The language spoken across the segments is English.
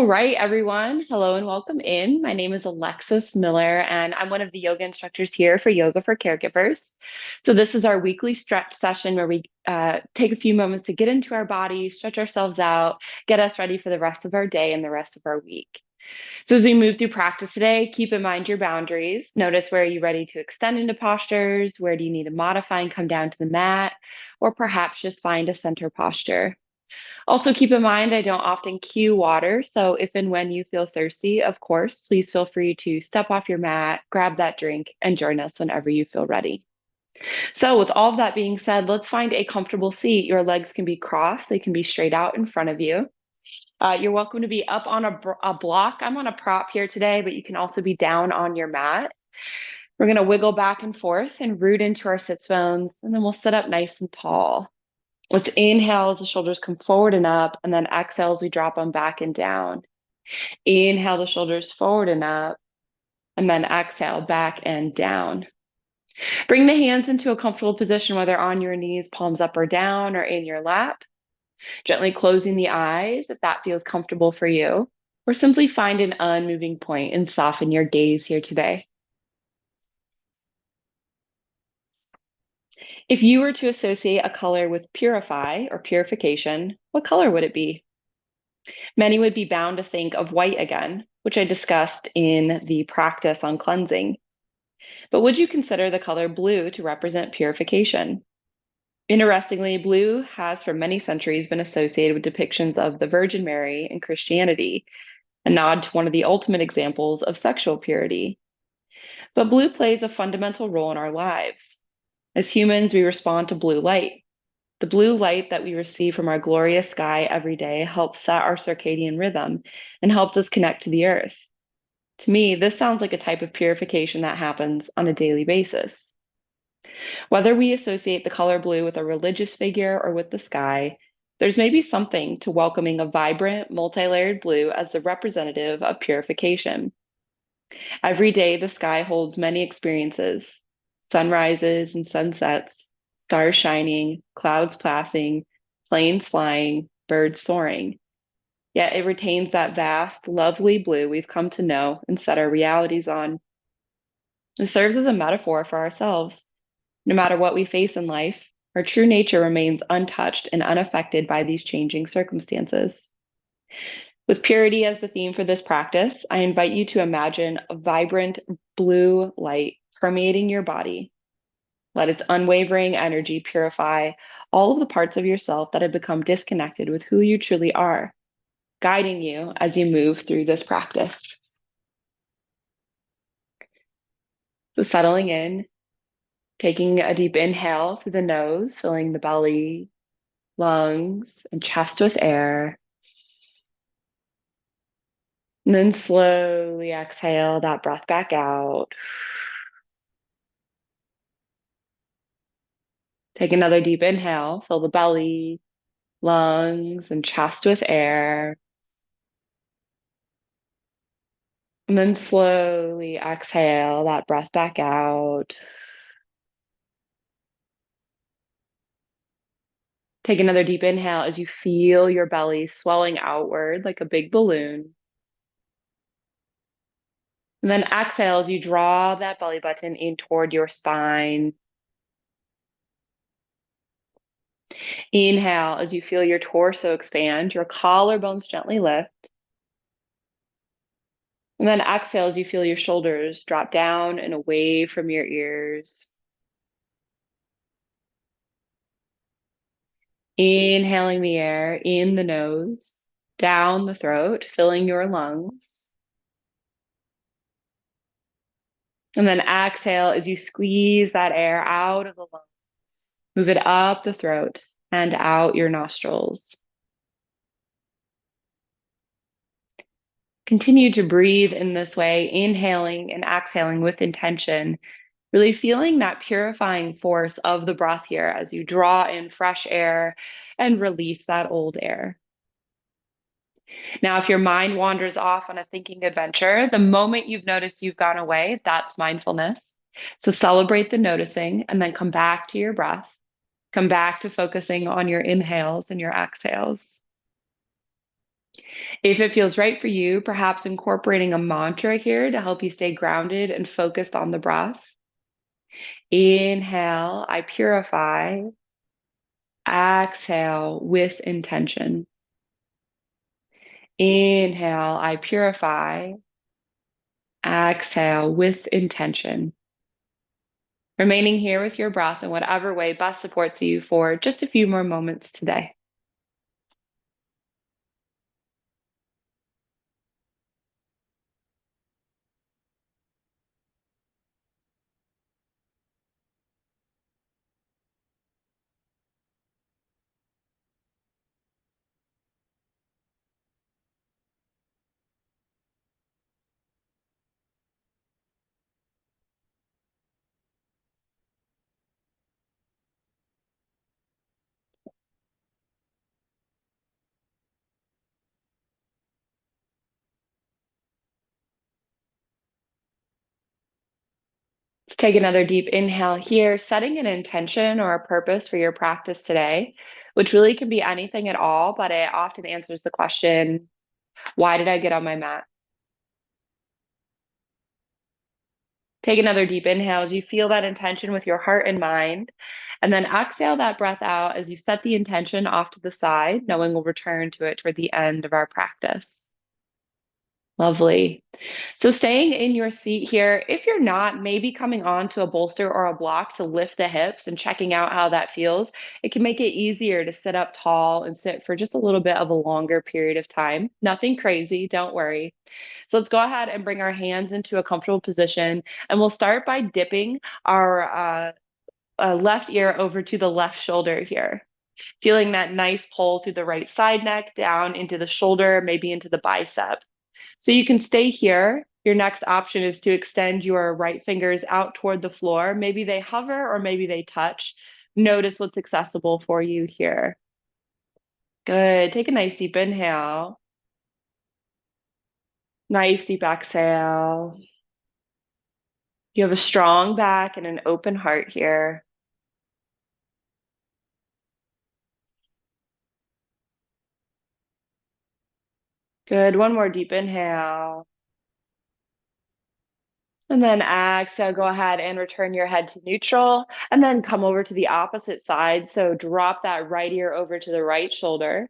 right, everyone. Hello and welcome in. My name is Alexis Miller, and I'm one of the yoga instructors here for Yoga for Caregivers. So, this is our weekly stretch session where we take a few moments to get into our body, stretch ourselves out, get us ready for the rest of our day and the rest of our week. So, as we move through practice today, keep in mind your boundaries. Notice where are you ready to extend into postures? Where do you need to modify and come down to the mat? Or perhaps just find a center posture. Also, keep in mind, I don't often cue water. So, if and when you feel thirsty, of course, please feel free to step off your mat, grab that drink, and join us whenever you feel ready. So, with all of that being said, let's find a comfortable seat. Your legs can be crossed, they can be straight out in front of you. You're welcome to be up on a block. I'm on a prop here today, but you can also be down on your mat. We're going to wiggle back and forth and root into our sits bones, and then we'll sit up nice and tall. Let's inhale as the shoulders come forward and up, and then exhale as we drop them back and down. Inhale the shoulders forward and up, and then exhale back and down. Bring the hands into a comfortable position, whether on your knees, palms up or down, or in your lap. Gently closing the eyes if that feels comfortable for you, or simply find an unmoving point and soften your gaze here today. If you were to associate a color with purify or purification, what color would it be? Many would be bound to think of white again, which I discussed in the practice on cleansing. But would you consider the color blue to represent purification? Interestingly, blue has for many centuries been associated with depictions of the Virgin Mary in Christianity, a nod to one of the ultimate examples of sexual purity. But blue plays a fundamental role in our lives. As humans, we respond to blue light. The blue light that we receive from our glorious sky every day helps set our circadian rhythm and helps us connect to the earth. To me, this sounds like a type of purification that happens on a daily basis. Whether we associate the color blue with a religious figure or with the sky, there's maybe something to welcoming a vibrant, multi-layered blue as the representative of purification. Every day, the sky holds many experiences: sunrises and sunsets, stars shining, clouds passing, planes flying, birds soaring. Yet it retains that vast, lovely blue we've come to know and set our realities on. It serves as a metaphor for ourselves. No matter what we face in life, our true nature remains untouched and unaffected by these changing circumstances. With purity as the theme for this practice, I invite you to imagine a vibrant blue light permeating your body. Let its unwavering energy purify all of the parts of yourself that have become disconnected with who you truly are, guiding you as you move through this practice. So, settling in, taking a deep inhale through the nose, filling the belly, lungs, and chest with air. And then slowly exhale that breath back out. Take another deep inhale, fill the belly, lungs, and chest with air. And then slowly exhale that breath back out. Take another deep inhale as you feel your belly swelling outward like a big balloon. And then exhale as you draw that belly button in toward your spine. Inhale as you feel your torso expand, your collarbones gently lift. And then exhale as you feel your shoulders drop down and away from your ears. Inhaling the air in the nose, down the throat, filling your lungs. And then exhale as you squeeze that air out of the lungs. Move it up the throat and out your nostrils. Continue to breathe in this way, inhaling and exhaling with intention, really feeling that purifying force of the breath here as you draw in fresh air and release that old air. Now, if your mind wanders off on a thinking adventure, the moment you've noticed you've gone away, that's mindfulness. So celebrate the noticing and then come back to your breath. Come back to focusing on your inhales and your exhales. If it feels right for you, perhaps incorporating a mantra here to help you stay grounded and focused on the breath. Inhale, I purify. Exhale with intention. Inhale, I purify. Exhale with intention. Remaining here with your breath in whatever way best supports you for just a few more moments today. Let's take another deep inhale here, setting an intention or a purpose for your practice today, which really can be anything at all, but it often answers the question, why did I get on my mat? Take another deep inhale as you feel that intention with your heart and mind, and then exhale that breath out as you set the intention off to the side, knowing we'll return to it toward the end of our practice. Lovely. So staying in your seat here, if you're not, maybe coming onto a bolster or a block to lift the hips and checking out how that feels, it can make it easier to sit up tall and sit for just a little bit of a longer period of time. Nothing crazy, don't worry. So let's go ahead and bring our hands into a comfortable position, and we'll start by dipping our left ear over to the left shoulder here. Feeling that nice pull through the right side neck, down into the shoulder, maybe into the bicep. So you can stay here. Your next option is to extend your right fingers out toward the floor. Maybe they hover or maybe they touch. Notice what's accessible for you here. Good. Take a nice deep inhale. Nice deep exhale. You have a strong back and an open heart here. Good. One more deep inhale. And then exhale, go ahead and return your head to neutral, and then come over to the opposite side. So drop that right ear over to the right shoulder.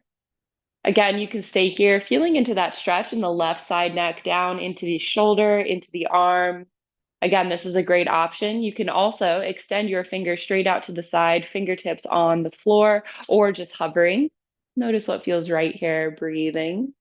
Again, you can stay here, feeling into that stretch in the left side neck, down into the shoulder, into the arm. Again, this is a great option. You can also extend your fingers straight out to the side, fingertips on the floor, or just hovering. Notice what feels right here, breathing.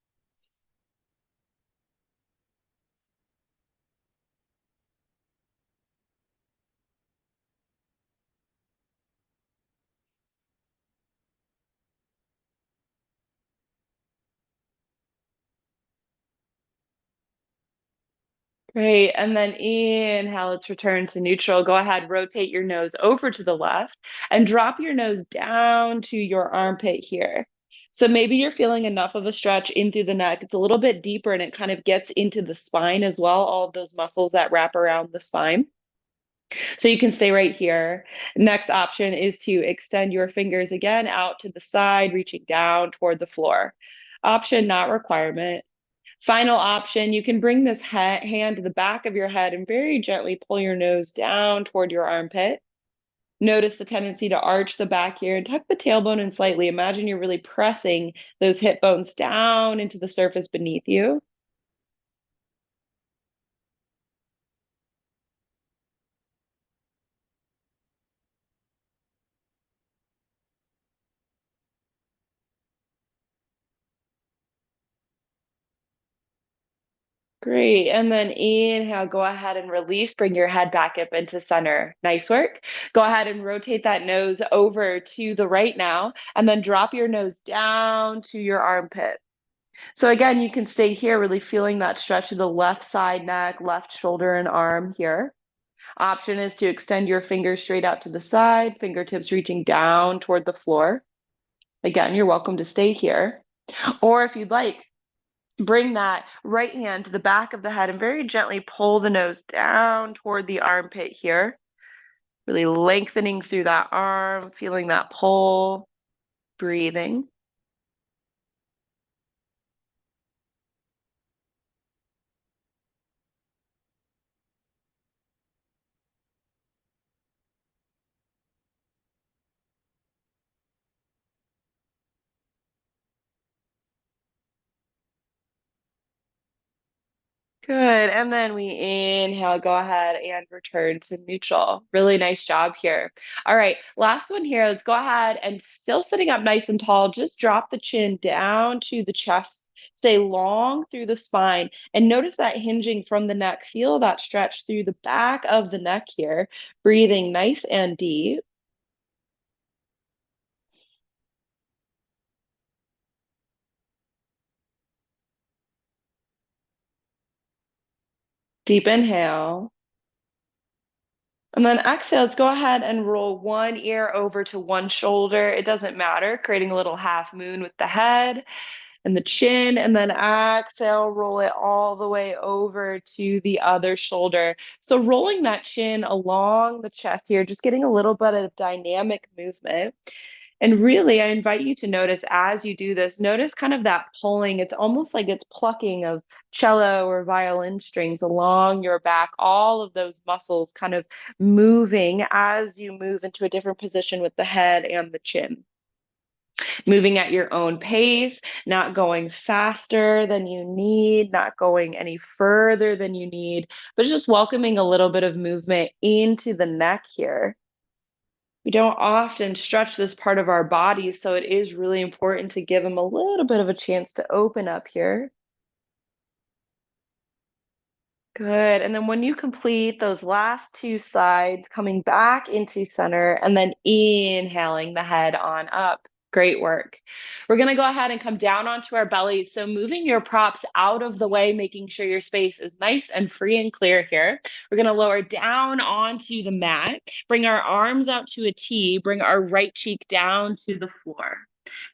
Great. And then inhale, let's return to neutral. Go ahead, rotate your nose over to the left and drop your nose down to your armpit here. So maybe you're feeling enough of a stretch in through the neck. It's a little bit deeper and it kind of gets into the spine as well, all of those muscles that wrap around the spine. So you can stay right here. Next option is to extend your fingers again out to the side, reaching down toward the floor. Option, not requirement. Final option, you can bring this hand to the back of your head and very gently pull your nose down toward your armpit. Notice the tendency to arch the back here and tuck the tailbone in slightly. Imagine you're really pressing those hip bones down into the surface beneath you. Great. And then inhale, go ahead and release. Bring your head back up into center. Nice work. Go ahead and rotate that nose over to the right now, and then drop your nose down to your armpit. So again, you can stay here, really feeling that stretch of the left side neck, left shoulder and arm here. Option is to extend your fingers straight out to the side, fingertips reaching down toward the floor. Again, you're welcome to stay here. Or if you'd like, bring that right hand to the back of the head and very gently pull the nose down toward the armpit here. Really lengthening through that arm, feeling that pull, breathing. Good. And then we inhale, go ahead and return to neutral. Really nice job here. All right, last one here. Let's go ahead and still sitting up nice and tall, just drop the chin down to the chest. Stay long through the spine and notice that hinging from the neck. Feel that stretch through the back of the neck here. Breathing nice and deep. Deep inhale. And then exhale, let's go ahead and roll one ear over to one shoulder. It doesn't matter, creating a little half moon with the head and the chin. And then exhale, roll it all the way over to the other shoulder. So rolling that chin along the chest here, just getting a little bit of dynamic movement. And really, I invite you to notice as you do this, notice kind of that pulling. It's almost like it's plucking of cello or violin strings along your back, all of those muscles kind of moving as you move into a different position with the head and the chin. Moving at your own pace, not going faster than you need, not going any further than you need, but just welcoming a little bit of movement into the neck here. We don't often stretch this part of our bodies, so it is really important to give them a little bit of a chance to open up here. Good. And then when you complete those last two sides, coming back into center and then inhaling the head on up. Great work. We're going to go ahead and come down onto our bellies. So moving your props out of the way, making sure your space is nice and free and clear here. We're going to lower down onto the mat, bring our arms out to a T, bring our right cheek down to the floor.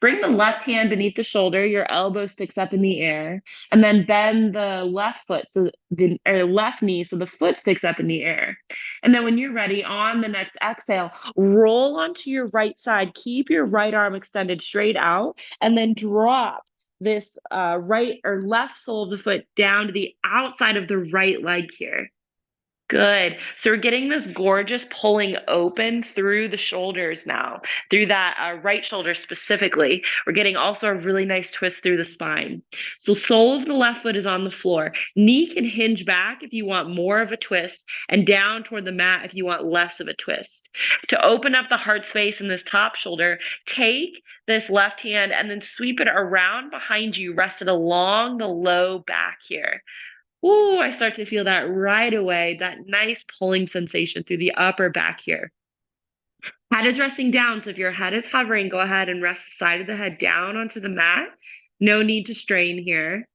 Bring the left hand beneath the shoulder, your elbow sticks up in the air, and then bend the left foot so the or left knee so the foot sticks up in the air. And then when you're ready, on the next exhale, roll onto your right side. Keep your right arm extended straight out, and then drop this right or left sole of the foot down to the outside of the right leg here. Good. So we're getting this gorgeous pulling open through the shoulders now, through that right shoulder specifically. We're getting also a really nice twist through the spine. So sole of the left foot is on the floor. Knee can hinge back if you want more of a twist, and down toward the mat if you want less of a twist. To open up the heart space in this top shoulder, take this left hand and then sweep it around behind you, rest it along the low back here. Ooh, I start to feel that right away, that nice pulling sensation through the upper back here. Head is resting down, so if your head is hovering, go ahead and rest the side of the head down onto the mat. No need to strain here.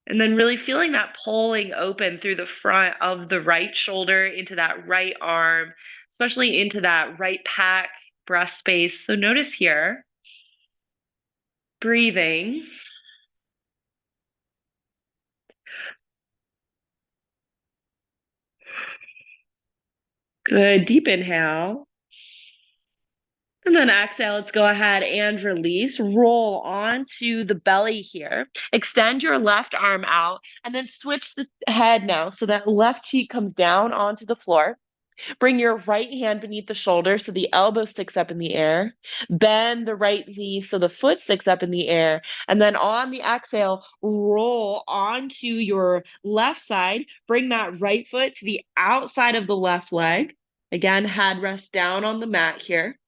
And then really feeling that pulling open through the front of the right shoulder into that right arm, especially into that right pack breast space. So notice here, breathing. Good, deep inhale. And then exhale, let's go ahead and release. Roll onto the belly here. Extend your left arm out and then switch the head now so that left cheek comes down onto the floor. Bring your right hand beneath the shoulder so the elbow sticks up in the air. Bend the right knee so the foot sticks up in the air. And then on the exhale, roll onto your left side. Bring that right foot to the outside of the left leg. Again, head rests down on the mat here.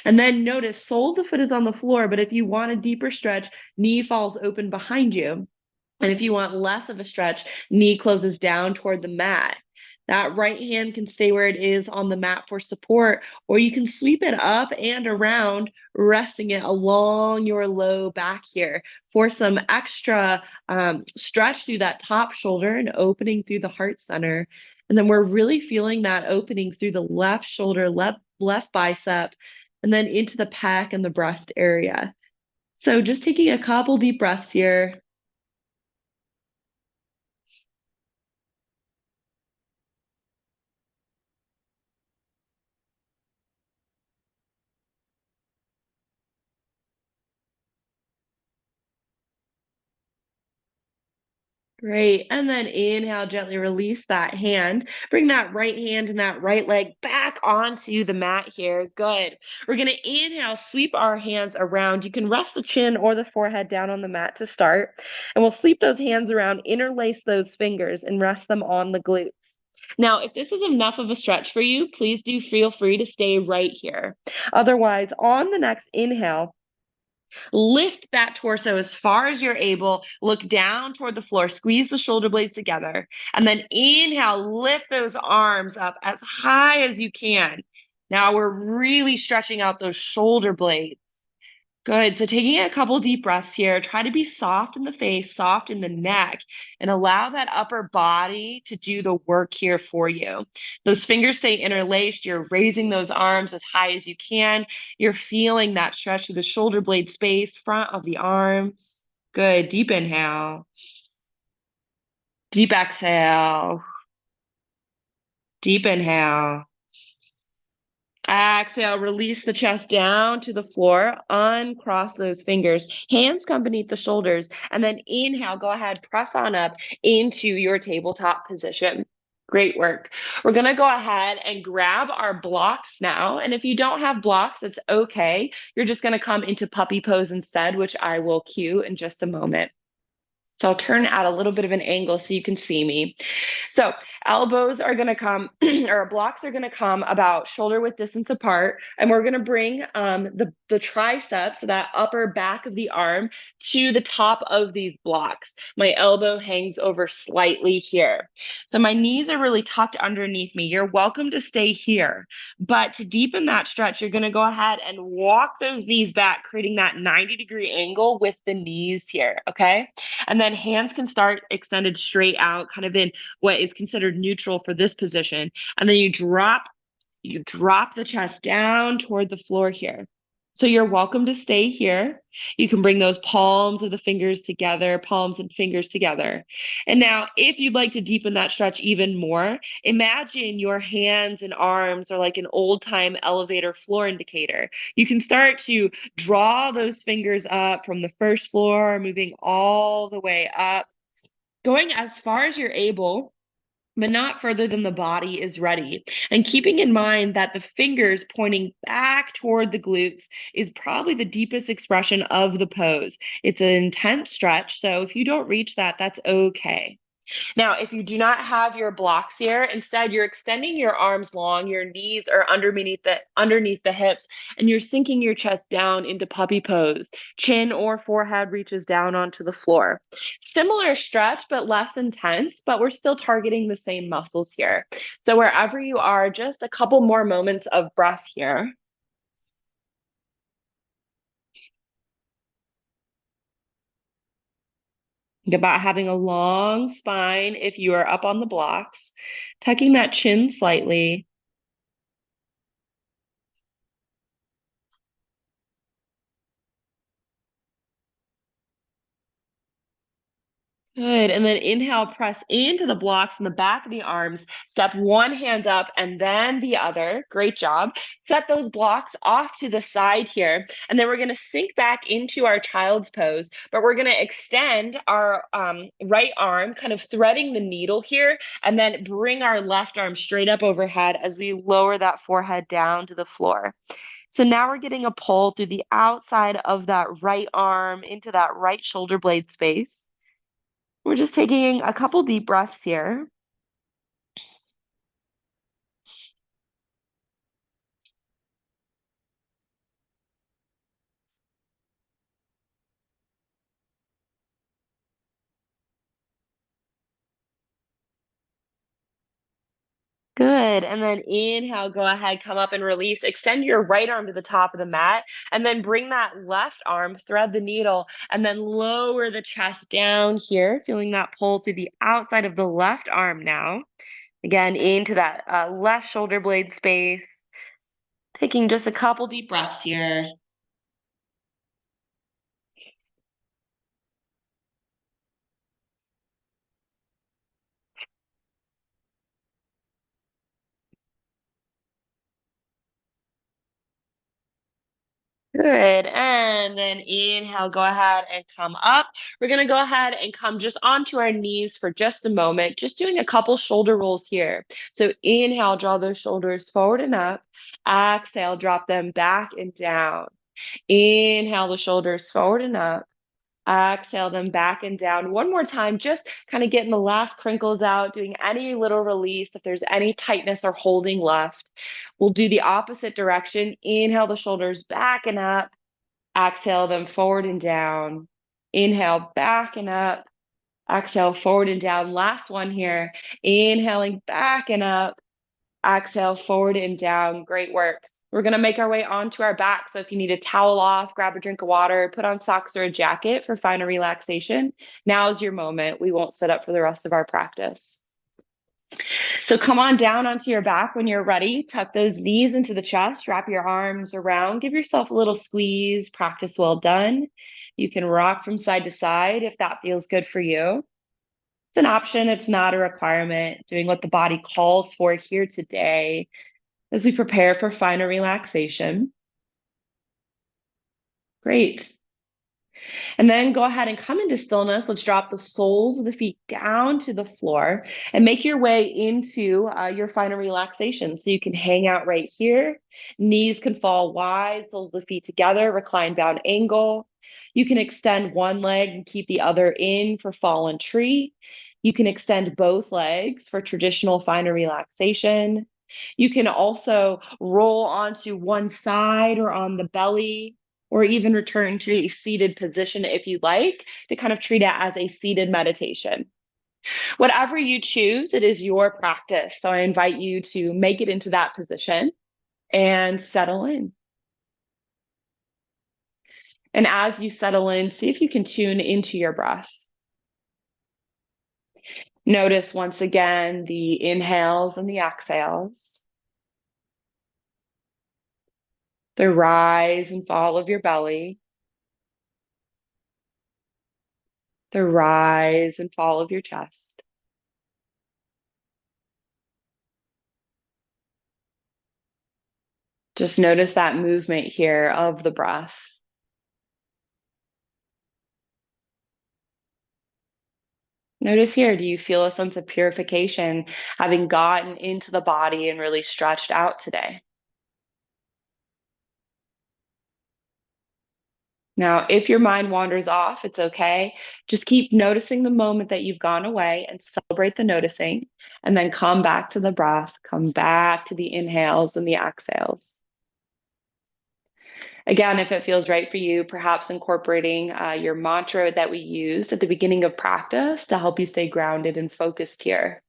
And then notice sole of the foot is on the floor, but if you want a deeper stretch, knee falls open behind you. And if you want less of a stretch, knee closes down toward the mat. That right hand can stay where it is on the mat for support, or you can sweep it up and around, resting it along your low back here for some extra stretch through that top shoulder and opening through the heart center. And then we're really feeling that opening through the left shoulder, left bicep, and then into the pec and the breast area. So just taking a couple deep breaths here. Great. And then inhale, gently release that hand. Bring that right hand and that right leg back onto the mat here. Good. We're going to inhale, sweep our hands around. You can rest the chin or the forehead down on the mat to start. And we'll sweep those hands around, interlace those fingers, and rest them on the glutes. Now, if this is enough of a stretch for you, please do feel free to stay right here. Otherwise, on the next inhale, lift that torso as far as you're able. Look down toward the floor. Squeeze the shoulder blades together. And then inhale, lift those arms up as high as you can. Now we're really stretching out those shoulder blades. Good. So taking a couple deep breaths here, try to be soft in the face, soft in the neck, and allow that upper body to do the work here for you. Those fingers stay interlaced. You're raising those arms as high as you can. You're feeling that stretch through the shoulder blade space, front of the arms. Good. Deep inhale. Deep exhale. Deep inhale. Exhale, release the chest down to the floor, uncross those fingers, hands come beneath the shoulders, and then inhale, go ahead, press on up into your tabletop position. Great work. We're going to go ahead and grab our blocks now. And if you don't have blocks, it's okay. You're just going to come into puppy pose instead, which I will cue in just a moment. So I'll turn at a little bit of an angle so you can see me. So elbows are going to come, or blocks are going to come about shoulder width distance apart, and we're going to bring the triceps, so that upper back of the arm, to the top of these blocks. My elbow hangs over slightly here. So my knees are really tucked underneath me. You're welcome to stay here, but to deepen that stretch, you're going to go ahead and walk those knees back, creating that 90-degree angle with the knees here, okay? And then hands can start extended straight out, kind of in what is considered neutral for this position. And then you drop the chest down toward the floor here. So you're welcome to stay here. You can bring those palms of the fingers together, palms and fingers together. And now, if you'd like to deepen that stretch even more, imagine your hands and arms are like an old-time elevator floor indicator. You can start to draw those fingers up from the first floor, moving all the way up, going as far as you're able, but not further than the body is ready. And keeping in mind that the fingers pointing back toward the glutes is probably the deepest expression of the pose. It's an intense stretch, so if you don't reach that, that's okay. Now, if you do not have your blocks here, instead you're extending your arms long, your knees are underneath the hips, and you're sinking your chest down into puppy pose. Chin or forehead reaches down onto the floor. Similar stretch, but less intense, but we're still targeting the same muscles here. So wherever you are, just a couple more moments of breath here. Think about having a long spine if you are up on the blocks, tucking that chin slightly. Good. And then inhale, press into the blocks in the back of the arms. Step one hand up and then the other. Great job. Set those blocks off to the side here. And then we're going to sink back into our child's pose, but we're going to extend our right arm, kind of threading the needle here, and then bring our left arm straight up overhead as we lower that forehead down to the floor. So now we're getting a pull through the outside of that right arm into that right shoulder blade space. We're just taking a couple deep breaths here. Good. And then inhale, go ahead, come up and release. Extend your right arm to the top of the mat, and then bring that left arm, thread the needle, and then lower the chest down here, feeling that pull through the outside of the left arm now. Again, into that left shoulder blade space. Taking just a couple deep breaths here. Good. And then inhale, go ahead and come up. We're going to go ahead and come just onto our knees for just a moment, just doing a couple shoulder rolls here. So inhale, draw those shoulders forward and up. Exhale, drop them back and down. Inhale the shoulders forward and up. Exhale them back and down. One more time, just kind of getting the last crinkles out, doing any little release if there's any tightness or holding left. We'll do the opposite direction. Inhale the shoulders back and up. Exhale them forward and down. Inhale back and up. Exhale forward and down. Last one here. Inhaling back and up. Exhale forward and down. Great work. We're going to make our way onto our back. So if you need a towel off, grab a drink of water, put on socks or a jacket for final relaxation. Now's your moment. We won't sit up for the rest of our practice. So come on down onto your back when you're ready. Tuck those knees into the chest, wrap your arms around, give yourself a little squeeze. Practice well done. You can rock from side to side if that feels good for you. It's an option, it's not a requirement. Doing what the body calls for here today as we prepare for final relaxation. Great. And then go ahead and come into stillness. Let's drop the soles of the feet down to the floor and make your way into your final relaxation. So you can hang out right here. Knees can fall wide, soles of the feet together, recline down angle. You can extend one leg and keep the other in for fallen tree. You can extend both legs for traditional final relaxation. You can also roll onto one side or on the belly, or even return to a seated position if you like, to kind of treat it as a seated meditation. Whatever you choose, it is your practice. So I invite you to make it into that position and settle in. And as you settle in, see if you can tune into your breath. Notice once again the inhales and the exhales, the rise and fall of your belly, the rise and fall of your chest. Just notice that movement here of the breath. Notice here, do you feel a sense of purification having gotten into the body and really stretched out today? Now, if your mind wanders off, it's okay. Just keep noticing the moment that you've gone away and celebrate the noticing, and then come back to the breath, come back to the inhales and the exhales. Again, if it feels right for you, perhaps incorporating your mantra that we used at the beginning of practice to help you stay grounded and focused here.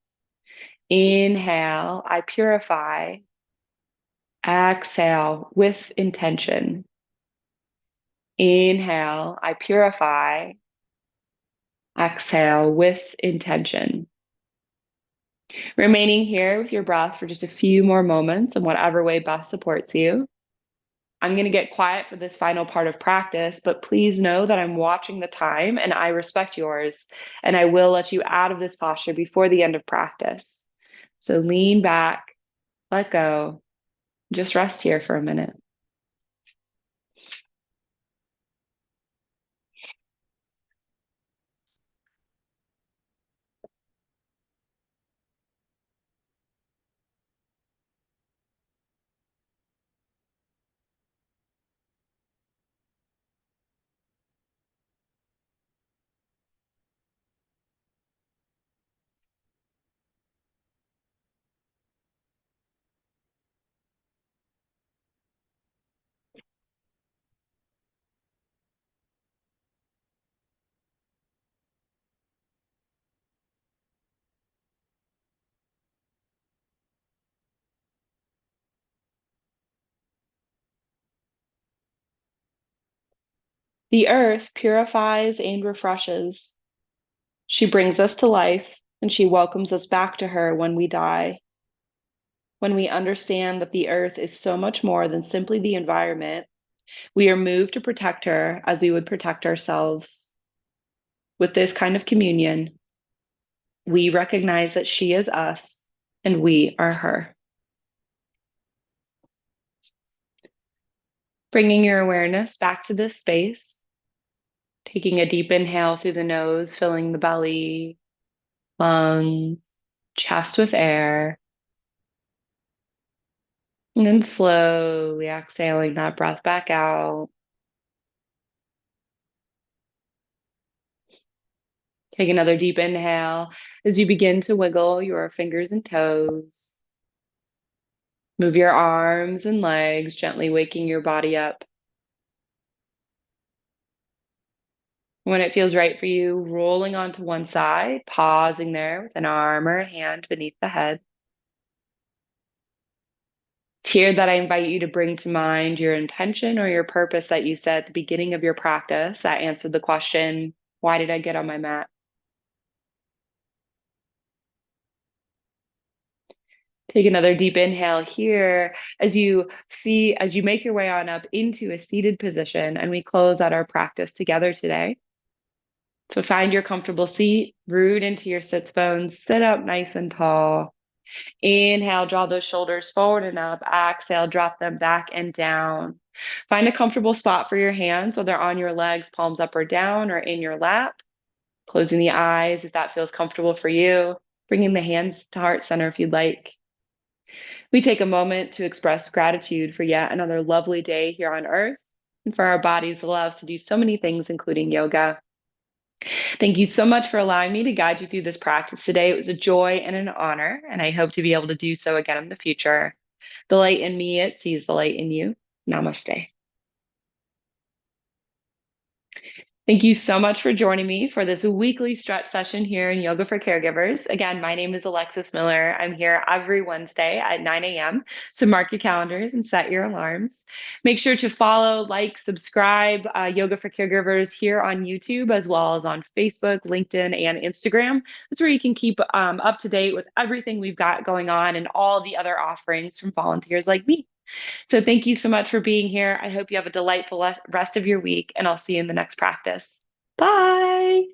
Inhale, I purify. Exhale with intention. Inhale, I purify. Exhale with intention. Remaining here with your breath for just a few more moments in whatever way best supports you. I'm going to get quiet for this final part of practice, but please know that I'm watching the time and I respect yours, and I will let you out of this posture before the end of practice. So lean back, let go, just rest here for a minute. The earth purifies and refreshes. She brings us to life, and she welcomes us back to her when we die. When we understand that the earth is so much more than simply the environment, we are moved to protect her as we would protect ourselves. With this kind of communion, we recognize that she is us and we are her. Bringing your awareness back to this space, taking a deep inhale through the nose, filling the belly, lungs, chest with air, and then slowly exhaling that breath back out. Take another deep inhale as you begin to wiggle your fingers and toes. Move your arms and legs, gently waking your body up. When it feels right for you, rolling onto one side, pausing there with an arm or a hand beneath the head. It's here that I invite you to bring to mind your intention or your purpose that you set at the beginning of your practice that answered the question, why did I get on my mat? Take another deep inhale here as you make your way on up into a seated position, and we close out our practice together today. So find your comfortable seat, root into your sits bones, sit up nice and tall. Inhale, draw those shoulders forward and up. Exhale, drop them back and down. Find a comfortable spot for your hands, whether on your legs, palms up or down, or in your lap. Closing the eyes if that feels comfortable for you. Bringing the hands to heart center if you'd like. We take a moment to express gratitude for yet another lovely day here on earth and for our bodies allow us to do so many things, including yoga. Thank you so much for allowing me to guide you through this practice today. It was a joy and an honor, and I hope to be able to do so again in the future. The light in me, it sees the light in you. Namaste. Thank you so much for joining me for this weekly stretch session here in Yoga for Caregivers. Again, my name is Alexis Miller. I'm here every Wednesday at 9 a.m. So mark your calendars and set your alarms. Make sure to follow, like, subscribe Yoga for Caregivers here on YouTube, as well as on Facebook, LinkedIn, and Instagram. That's where you can keep up to date with everything we've got going on and all the other offerings from volunteers like me. So thank you so much for being here. I hope you have a delightful rest of your week, and I'll see you in the next practice. Bye.